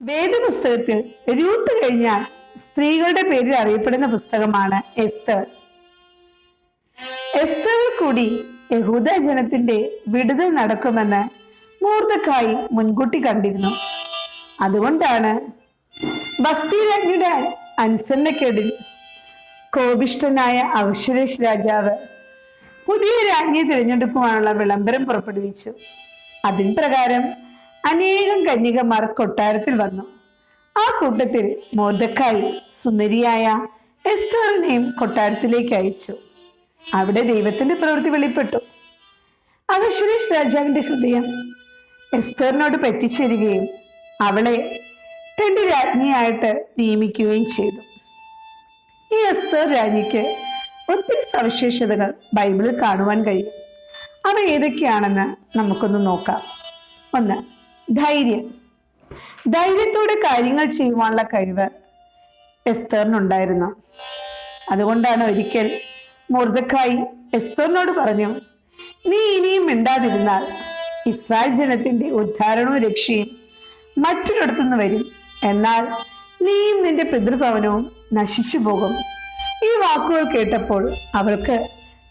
വേദപുസ്തകത്തിൽ രൂത്ത് കഴിഞ്ഞാൽ സ്ത്രീകളുടെ പേരിൽ അറിയപ്പെടുന്ന പുസ്തകമാണ് എസ്തർ. എസ്തറിൽ കൂടി യഹൂദ ജനത്തിന്റെ വിടുതൽ നടക്കുമെന്ന് മൊർദെഖായി മുൻകൂട്ടി കണ്ടിരുന്നു. അതുകൊണ്ടാണ് വസ്തി രാജ്ഞിയുടെ അനുസരണക്കേടിൽ കോപിഷ്ഠനായ അഹശ്വേരോശ് രാജാവ് പുതിയ രാജ്ഞിയെ തിരഞ്ഞെടുക്കുവാനുള്ള വിളംബരം പുറപ്പെടുവിച്ചു. അതിൻ പ്രകാരം അനേകം കന്യകമാർ കൊട്ടാരത്തിൽ വന്നു. ആ കൂട്ടത്തിൽ മൊർദെഖായി സുന്ദരിയായ എസ്തറിനെയും കൊട്ടാരത്തിലേക്ക് അയച്ചു. അവിടെ ദൈവത്തിന്റെ പ്രവൃത്തി വെളിപ്പെട്ടു. അഹശ്വേരോശ് രാജാവിന്റെ ഹൃദയം എസ്തറിനോട് പറ്റിച്ചേരുകയും അവളെ തന്റെ രാജ്ഞിയായിട്ട് നിയമിക്കുകയും ചെയ്തു. ഈ എസ്തർ രാജ്ഞിക്ക് ഒത്തിരി സവിശേഷതകൾ ബൈബിളിൽ കാണുവാൻ കഴിയും. അവ ഏതൊക്കെയാണെന്ന് നമുക്കൊന്ന് നോക്കാം. ഒന്ന്, ധൈര്യം. ധൈര്യത്തോടെ കാര്യങ്ങൾ ചെയ്യുവാനുള്ള കഴിവ് എസ്തറിനുണ്ടായിരുന്നു. അതുകൊണ്ടാണ് ഒരിക്കൽ മൊർദെഖായി എസ്തറിനോട് പറഞ്ഞു, നീ ഇനിയും മിണ്ടാതിരുന്നാൽ ഇസ്രായേൽ ജനത്തിന്റെ ഉദ്ധാരണവും രക്ഷയും മറ്റൊരിടത്തുനിന്ന് വരും, എന്നാൽ നീയും നിന്റെ പിതൃഭവനവും നശിച്ചു പോകും. ഈ വാക്കുകൾ കേട്ടപ്പോൾ അവൾക്ക്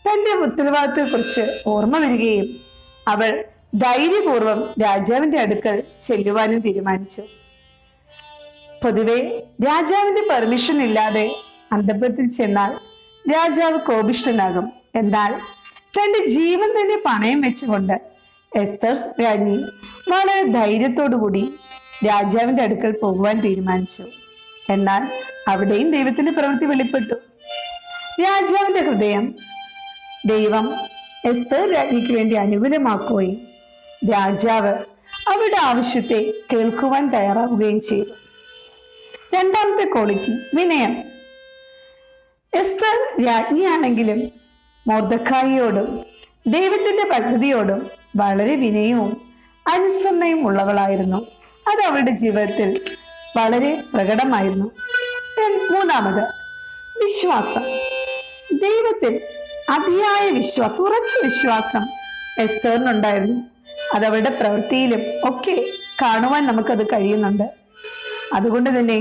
തന്റെ ഉത്തരവാദിത്തത്തെക്കുറിച്ച് ഓർമ്മ വരികയും അവൾ ധൈര്യപൂർവ്വം രാജാവിന്റെ അടുക്കൽ ചെല്ലുവാനും തീരുമാനിച്ചു. പൊതുവെ രാജാവിന്റെ പെർമിഷൻ ഇല്ലാതെ അന്തഃപുരത്തിൽ ചെന്നാൽ രാജാവ് കോപിഷ്ഠനാകും. എന്നാൽ തന്റെ ജീവൻ തന്നെ പണയം വെച്ചുകൊണ്ട് എസ്തർ രാജ്ഞി വളരെ ധൈര്യത്തോടുകൂടി രാജാവിന്റെ അടുക്കൽ പോകുവാൻ തീരുമാനിച്ചു. എന്നാൽ അവിടെയും ദൈവത്തിന്റെ പ്രവൃത്തി വെളിപ്പെട്ടു. രാജാവിന്റെ ഹൃദയം ദൈവം എസ്തർ രാജ്ഞിക്ക് വേണ്ടി അനുകൂലമാക്കുകയും രാജാവ് അവരുടെ ആവശ്യത്തെ കേൾക്കുവാൻ തയ്യാറാവുകയും ചെയ്തു. രണ്ടാമത്തെ ക്വാളിറ്റി, വിനയം. എസ്തർ രാജ്ഞിയാണെങ്കിലും മൊർദെഖായിയോടും ദൈവത്തിന്റെ പദ്ധതിയോടും വളരെ വിനയവും അനുസരണയും ഉള്ളവളായിരുന്നു. അത് അവളുടെ ജീവിതത്തിൽ വളരെ പ്രകടമായിരുന്നു. മൂന്നാമത്, വിശ്വാസം. ദൈവത്തിൽ അതിയായ വിശ്വാസം, ഉറച്ച വിശ്വാസം എസ്തറിനുണ്ടായിരുന്നു. അത് അവളുടെ പ്രവൃത്തിയിലും ഒക്കെ കാണുവാൻ നമുക്കത് കഴിയുന്നുണ്ട്. അതുകൊണ്ട് തന്നെ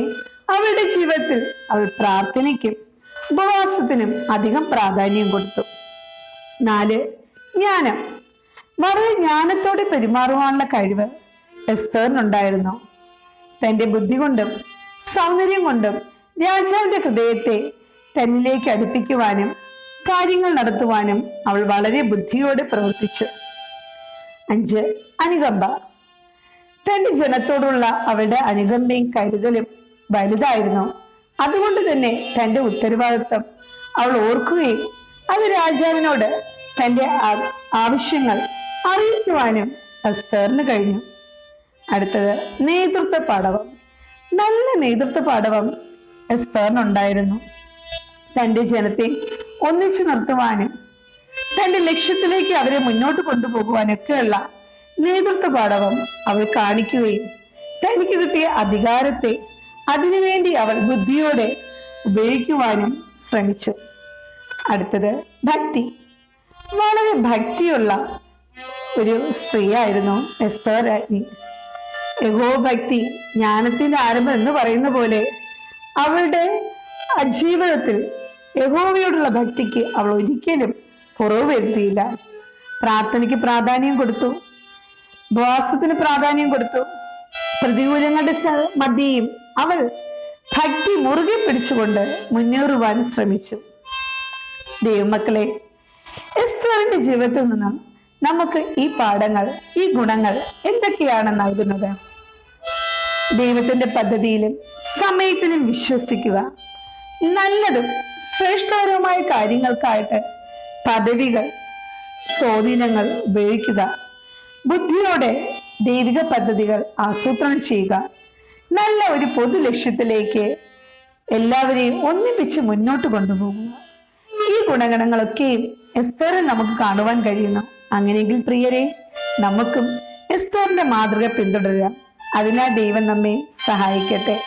അവളുടെ ജീവിതത്തിൽ അവൾ പ്രാർത്ഥനയ്ക്കും ഉപവാസത്തിനും അധികം പ്രാധാന്യം കൊടുത്തു. 4, ജ്ഞാനം. വളരെ ജ്ഞാനത്തോടെ പെരുമാറുവാനുള്ള കഴിവ് എസ്തറിനുണ്ടായിരുന്നു. തന്റെ ബുദ്ധി കൊണ്ടും സൗന്ദര്യം കൊണ്ടും രാജാവിന്റെ ഹൃദയത്തെ തന്നിലേക്ക് അടുപ്പിക്കുവാനും കാര്യങ്ങൾ നടത്തുവാനും അവൾ വളരെ ബുദ്ധിയോടെ പ്രവർത്തിച്ചു. 5, അനുകമ്പ. തന്റെ ജനത്തോടുള്ള അവളുടെ അനുകമ്പയും കരുതലും വലുതായിരുന്നു. അതുകൊണ്ട് തന്നെ തന്റെ ഉത്തരവാദിത്വം അവൾ ഓർക്കുകയും അത് രാജാവിനോട് തന്റെ ആവശ്യങ്ങൾ അറിയിക്കുവാനും എസ്തറിന് കഴിഞ്ഞു. അടുത്തത്, നേതൃത്വ പാടവം. നല്ല നേതൃത്വ പാടവം എസ്തറിനുണ്ടായിരുന്നു. തന്റെ ജനത്തെ ഒന്നിച്ചു നിർത്തുവാനും തന്റെ ലക്ഷ്യത്തിലേക്ക് അവരെ മുന്നോട്ട് കൊണ്ടുപോകുവാനൊക്കെയുള്ള നേതൃത്വ പാടവം അവൾ കാണിക്കുകയും തനിക്ക് കിട്ടിയ അധികാരത്തെ അതിനുവേണ്ടി അവൾ ബുദ്ധിയോടെ ഉപയോഗിക്കുവാനും ശ്രമിച്ചു. അടുത്തത്, ഭക്തി. വളരെ ഭക്തിയുള്ള ഒരു സ്ത്രീയായിരുന്നു എസ്തർ രാജ്ഞി. യഹോഭക്തി ജ്ഞാനത്തിന്റെ ആരംഭം എന്ന് പറയുന്ന പോലെ അവളുടെ ജീവിതത്തിൽ യഹോവയോടുള്ള ഭക്തിക്ക് അവൾ ഒരിക്കലും കുറവ് വരുത്തിയില്ല. പ്രാർത്ഥനയ്ക്ക് പ്രാധാന്യം കൊടുത്തു, ഉപവാസത്തിന് പ്രാധാന്യം കൊടുത്തു. പ്രതികൂലങ്ങളുടെ മധ്യയും അവൾ ഭക്തി മുറുകെ പിടിച്ചുകൊണ്ട് മുന്നേറുവാൻ ശ്രമിച്ചു. ദൈവമക്കളെ, എസ്തറിന്റെ ജീവിതത്തിൽ നിന്നും നമുക്ക് ഈ പാഠങ്ങൾ, ഈ ഗുണങ്ങൾ എന്തൊക്കെയാണ് നൽകുന്നത്? ദൈവത്തിന്റെ പദ്ധതിയിലും സമയത്തിലും വിശ്വസിക്കുക. നല്ലതും ശ്രേഷ്ഠകരവുമായ കാര്യങ്ങൾക്കായിട്ട് പദവികൾ, സ്വാധീനങ്ങൾ ഉപയോഗിക്കുക. ബുദ്ധിയോടെ ദൈവിക പദ്ധതികൾ ആസൂത്രണം ചെയ്യുക. നല്ല ഒരു പൊതു ലക്ഷ്യത്തിലേക്ക് എല്ലാവരെയും ഒന്നിപ്പിച്ച് മുന്നോട്ട് കൊണ്ടുപോകുക. ഈ ഗുണഗണങ്ങളൊക്കെയും എസ്തറിൽ നമുക്ക് കാണുവാൻ കഴിയുന്നു. അങ്ങനെയെങ്കിൽ പ്രിയരെ, നമുക്കും എസ്തറിന്റെ മാതൃക പിന്തുടരാം. അതിനാൽ ദൈവം നമ്മെ സഹായിക്കട്ടെ.